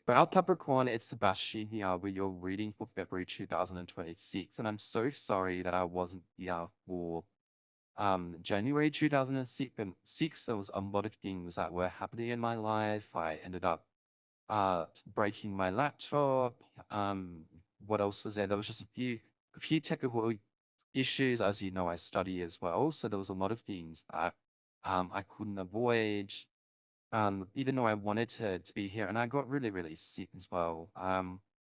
About Capricorn, it's Sebastian here with your reading for February 2026. And I'm so sorry that I wasn't here for January 2006. There was a lot of things that were happening in my life. I ended up breaking my laptop. Um, what else was there? There was just a few technical issues. As you know, I study as well. So there was a lot of things that I couldn't avoid. Even though I wanted to be here, and I got really, really sick as well.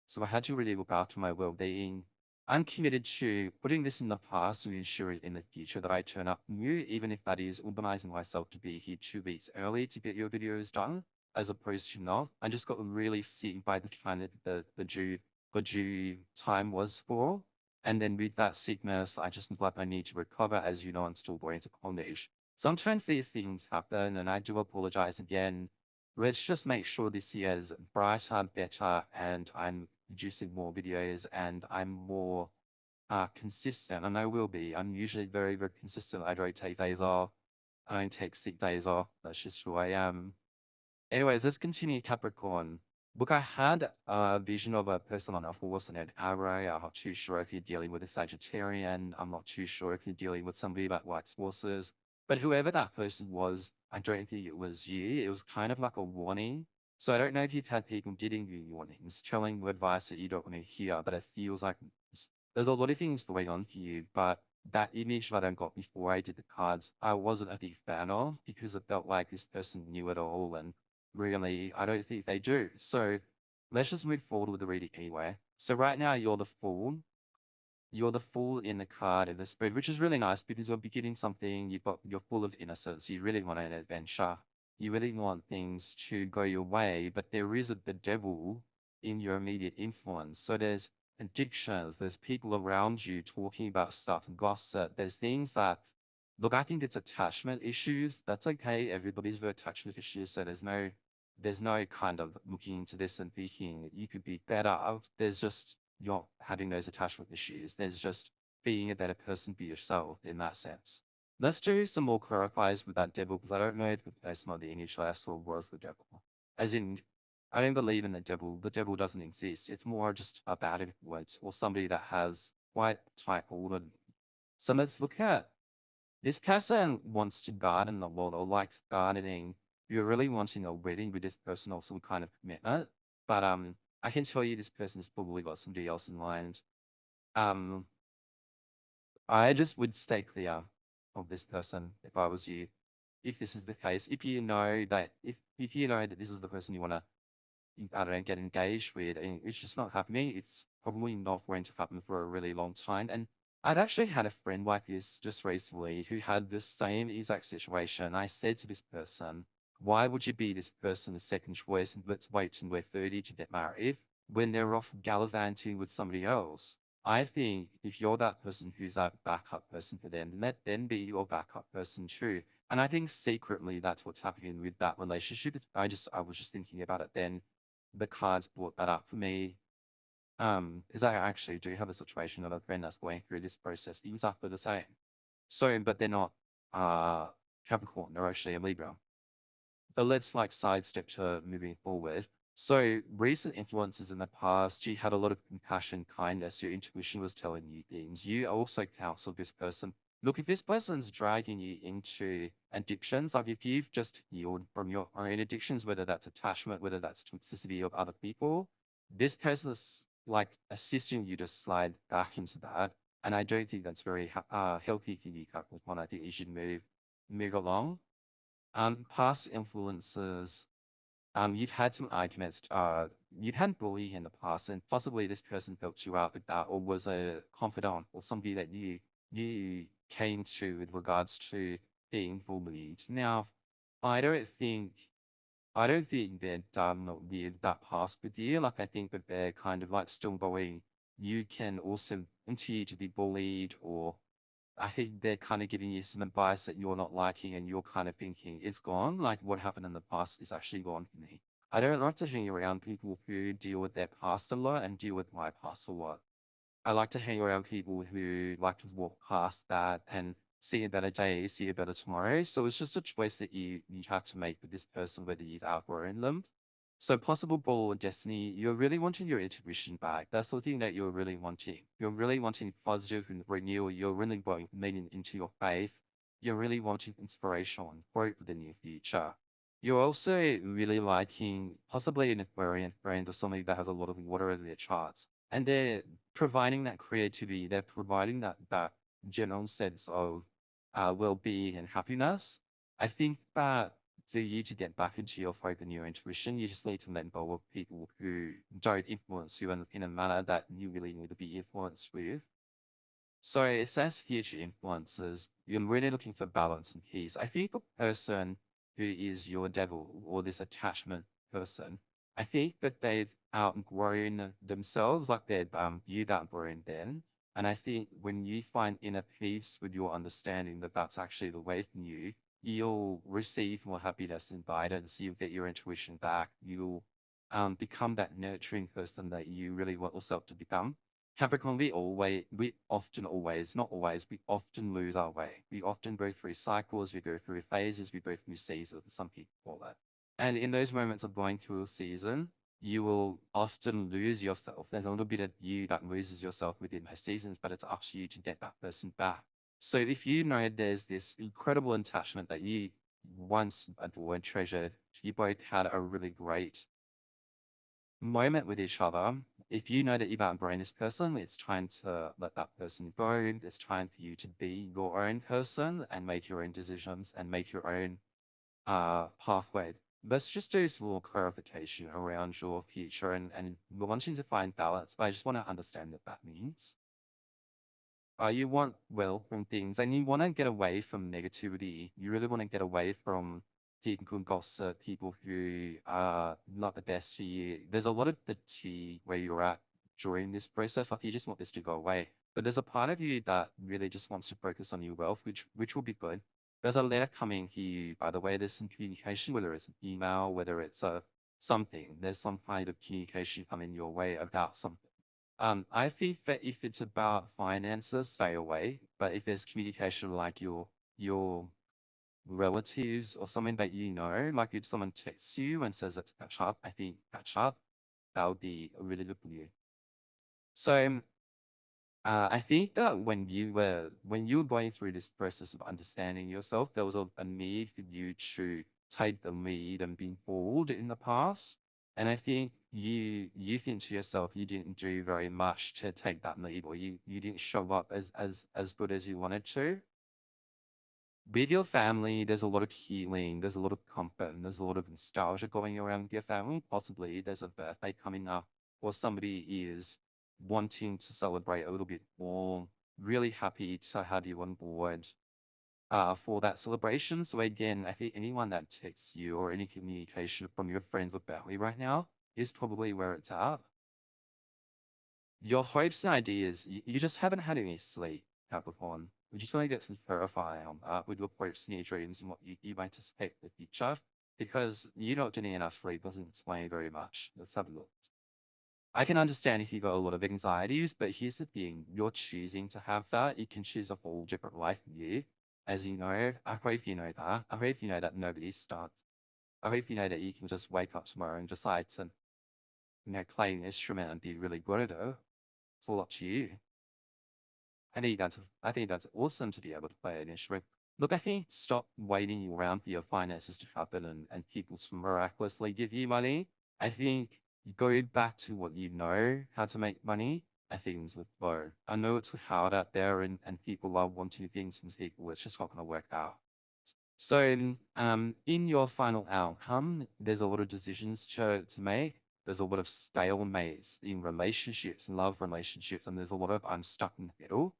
So I had to really look after my well-being. I'm committed to putting this in the past to ensure in the future that I turn up new, even if that is organizing myself to be here 2 weeks early to get your videos done, as opposed to not. I just got really sick by the time that the due time was for. And then with that sickness, I just felt like I need to recover. As you know, I'm still going to college. Sometimes these things happen, and I do apologize again. Let's just make sure this year is brighter, better, and I'm producing more videos and I'm more consistent, and I will be. I'm usually very, very consistent. I don't take days off. I don't take sick days off. That's just who I am. Anyways, let's continue Capricorn. Look, I had a vision of a person on a horse and an arrow. I'm not too sure if you're dealing with a Sagittarian. I'm not too sure if you're dealing with somebody that likes horses. But whoever that person was, I don't think it was you. It was kind of like a warning. So I don't know if you've had people giving you warnings, telling you advice that you don't want to hear, but it feels like there's a lot of things going on for you. But that image that I got before I did the cards, I wasn't a big fan of because it felt like this person knew it all and really, I don't think they do. So let's just move forward with the reading anyway. So right now you're the fool. You're the fool in the card in the spirit, which is really nice because you're beginning something. You're full of innocence. You really want an adventure. You really want things to go your way, but there is the devil in your immediate influence. So there's addictions. There's people around you talking about stuff and gossip. There's things that look. I think it's attachment issues. That's okay. Everybody's got attachment issues, so there's no kind of looking into this and thinking you could be better. There's just you're having those attachment issues. There's just being a better person for yourself in that sense. Let's do some more clarifiers with that devil because I don't know if the person on the initial asshole was the devil. As in, I don't believe in the devil. The devil doesn't exist. It's more just a bad influence or somebody that has white type order. So let's look at this person wants to garden a lot or likes gardening. You're really wanting a wedding with this person or some kind of commitment. But I can tell you this person's probably got somebody else in mind. Um, I just would stay clear of this person if I was you. If this is the case, if you know that this is the person you want to, I don't know, get engaged with, and it's just not happening, it's probably not going to happen for a really long time. And I'd actually had a friend like this just recently who had the same exact situation. I said to this person, why would you be this person's second choice and let's wait till we're 30 to get married when they're off gallivanting with somebody else? I think if you're that person who's that backup person for them, let them be your backup person too. And I think secretly that's what's happening with that relationship. I was just thinking about it then. The cards brought that up for me. Because I actually do have a situation of a friend that's going through this process exactly the same. So, but they're not uh Capricorn, they're actually a Libra. But let's like sidestep to moving forward. So recent influences in the past, you had a lot of compassion, kindness, your intuition was telling you things. You also counseled this person. Look, if this person's dragging you into addictions, like if you've just healed from your own addictions, whether that's attachment, whether that's toxicity of other people, this person is like assisting you to slide back into that. And I don't think that's very healthy for you, Capricorn. I think you should move along. Past influences. You've had some arguments. You've had bullying in the past, and possibly this person helped you out with that, or was a confidant, or somebody that you came to with regards to being bullied. Now, I don't think I don't think they're done with that past with you. Like I think that they're kind of like still going. You can also continue to be bullied, or I think they're kind of giving you some advice that you're not liking and you're kind of thinking it's gone. Like what happened in the past is actually gone for me. I don't like to hang around people who deal with their past a lot and deal with my past a lot. I like to hang around people who like to walk past that and see a better day, see a better tomorrow. So it's just a choice that you have to make with this person, whether you've outgrown them. So possible ball or destiny, you're really wanting your intuition back. That's the thing that you're really wanting. You're really wanting positive and renewal. You're really leaning into your faith. You're really wanting inspiration and hope for the near future. You're also really liking possibly an Aquarian friend or somebody that has a lot of water in their charts. And they're providing that creativity. They're providing that general sense of well-being and happiness. I think that for you to get back into your faith and your intuition, you just need to let go of people who don't influence you in a manner that you really need to be influenced with. So it says huge influences. You're really looking for balance and peace. I think the person who is your devil or this attachment person, I think that they've outgrown themselves, like you've outgrown them. And I think when you find inner peace with your understanding that that's actually the way for you, you'll receive more happiness and guidance. You'll get your intuition back. You'll become that nurturing person that you really want yourself to become. Capricorn, we often always, not always, we often lose our way. We often go through cycles, we go through phases, we go through seasons, some people call that. And in those moments of going through a season, you will often lose yourself. There's a little bit of you that loses yourself within those seasons, but it's up to you to get that person back. So if you know there's this incredible attachment that you once adored, treasured, you both had a really great moment with each other. If you know that you've outgrown this person, it's time to let that person go. It's time for you to be your own person and make your own decisions and make your own pathway. Let's just do a small clarification around your future and we're wanting to find balance, but I just want to understand what that means. You want well from things and you want to get away from negativity. You really want to get away from people gossip, people who are not the best for you. There's a lot of the tea where you're at during this process. Like you just want this to go away. But there's a part of you that really just wants to focus on your wealth, which will be good. There's a letter coming here, by the way. There's some communication, whether it's an email, whether it's a something. There's some kind of communication coming your way about something. I think that if it's about finances, stay away. But if there's communication like your relatives or something that you know, like if someone texts you and says let's catch up, I think catch up, that would be really good for you. So I think that when you were going through this process of understanding yourself, there was a need for you to take the lead and be bold in the past. And I think you think to yourself you didn't do very much to take that lead, or you didn't show up as good as you wanted to. With your family, there's a lot of healing, there's a lot of comfort, and there's a lot of nostalgia going around with your family. Possibly there's a birthday coming up, or somebody is wanting to celebrate a little bit more, really happy to have you on board for that celebration. So again, I think anyone that texts you or any communication from your friends or family right now is probably where it's at. Your hopes and ideas, you just haven't had any sleep, Capricorn. We just want to get some clarify on with your hopes and your dreams and what you might anticipate in the future, because you not getting enough sleep doesn't explain very much. Let's have a look. I can understand if you got a lot of anxieties, but here's the thing, you're choosing to have that. You can choose a whole different life for you. As you know, I hope you know that. I hope you know that nobody starts. I hope you know that you can just wake up tomorrow and decide to, play an instrument and be really good at it. It's all up to you. I think that's awesome to be able to play an instrument. Look, I think stop waiting around for your finances to happen and people to miraculously give you money. I think go back to what you know how to make money and things will flow. I know it's hard out there and people are wanting things from people. It's just not going to work out. So, in your final outcome, there's a lot of decisions to make. There's a lot of stalemates in relationships and love relationships, and there's a lot of I'm stuck in the middle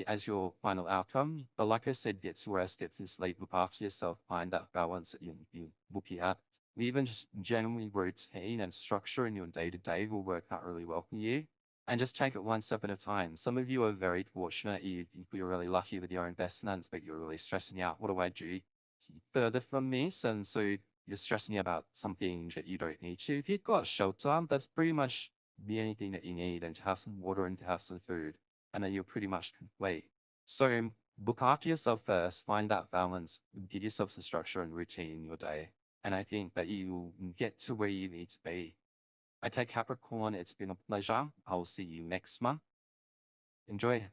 as your final outcome. But like I said, get to rest, get to sleep, look after yourself, find that balance that you looking at. Even just generally routine and structure in your day to day will work out really well for you. And just take it one step at a time. Some of you are very fortunate. You're really lucky with your investments, but you're really stressing out. What do I do further from this? And so you're stressing about something that you don't need to. If you've got shelter, that's pretty much the only thing that you need, and to have some water and to have some food, and then you're pretty much complete. So look after yourself first, find that balance, give yourself some structure and routine in your day, and I think that you get to where you need to be. Okay, Capricorn, it's been a pleasure. I'll see you next month. Enjoy.